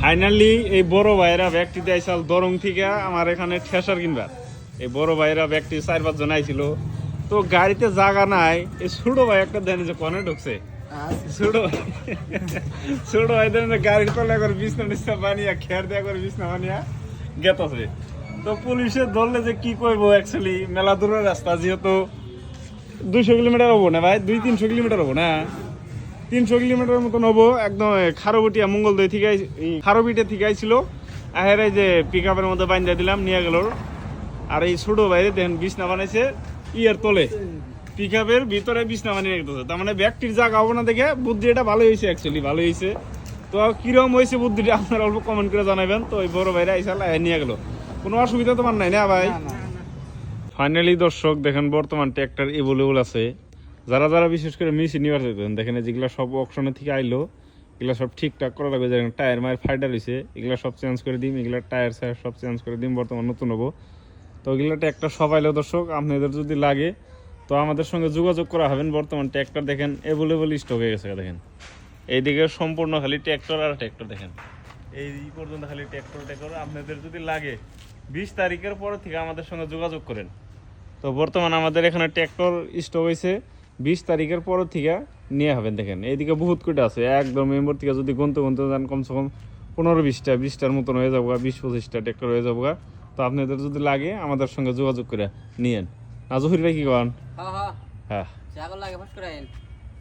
Finally এই বড় ভাইরা ব্যক্তি দিয়েছিল দরং থেকে আমার এখানে ঠেসার কিনবার। এই বড় ভাইরা ব্যক্তি 4-5 জন আইছিল, তো গাড়িতে জায়গা নাই। এই ছোট ভাই একটা দেন যে কনে ঢুকছে, ছোট ভাই দেন গাড়ির তলা করে বিছনা টিছনা বানিয়া খের দেয়া করে বিছনা বানিয়া গেতাছে। তো পুলিশে ধরলে যে কি করবো, অ্যাকচুয়ালি মেলা দূরের রাস্তা, যেহেতু 200 কিলোমিটার হবো না ভাই, 200-300 কিলোমিটার হবো না, 300 কিলোমিটার মতন হবো। একদম খারবিটিয়া মঙ্গলদৈ থেকে খারবিটিয়া থেকে আইছিল, আহেরাই যে পিক আপের মধ্যে বাইন্দা দিলাম নিয়ে গেল। আর এই ছোট বাইরে দেখেন বিছনা বানাইছে ইয়ের তলে, পিক আপের ভিতরে বিছনা বানিয়ে রেখেছে। তার মানে ব্যক্তির জায়গা হবো না দেখে বুদ্ধি এটা ভালো হয়েছে, অ্যাকচুয়ালি ভালো হয়েছে। তো কিরকম হয়েছে বুদ্ধিটা আপনারা অল্প কমেন্ট করে জানাবেন। তো ওই বড় ভাইরা আইসাল নিয়ে গেল, কোনো অসুবিধা তোমার নাই না ভাই? ফাইনালি দর্শক দেখেন বর্তমান ট্র্যাক্টর এভেলেবল আছে। যারা যারা বিশেষ করে মিস ইউনিভার্সিটি দেখেন যেগুলো সব অপশনের থেকে আইলো, এগুলো সব ঠিকঠাক করা লাগবে। যেমন টায়ার মায়ের ফাইডার হয়েছে, এগুলো সব চেঞ্জ করে দিম, এগুলো টায়ার সায়ার সব চেঞ্জ করে দিম, বর্তমান নতুন হবো। তো এগুলো ট্র্যাক্টর সব আইলো দর্শক, আপনাদের যদি লাগে তো আমাদের সঙ্গে যোগাযোগ করা হবেন। বর্তমান ট্র্যাক্টর দেখেন এভেলেবল স্টক হয়ে গেছে। দেখেন এইদিকে সম্পূর্ণ খালি ট্র্যাক্টর আর ট্র্যাক্টর, দেখেন এই পর্যন্ত খালি ট্র্যাক্টর। আপনাদের যদি লাগে 20 তারিখের পর থেকে আমাদের সঙ্গে যোগাযোগ করেন। তো বর্তমান আমাদের এখানে ট্র্যাক্টর স্টক হয়েছে 20 তারিখের পর থেকে নিয়ে হবেন। দেখেন এইদিকে বহুত কয়টা আছে, একদম মেম্বর থেকে যদি গুনতে যান কমসে কম 15-20টার মতন হয়ে যাবো, 20-25টা ট্র্যাক্টর হয়ে যাবো। তো আপনাদের যদি লাগে আমাদের সঙ্গে যোগাযোগ করে নিয়েন। না জহির ভাই কি কন? হ্যাঁ হ্যাঁ লাগে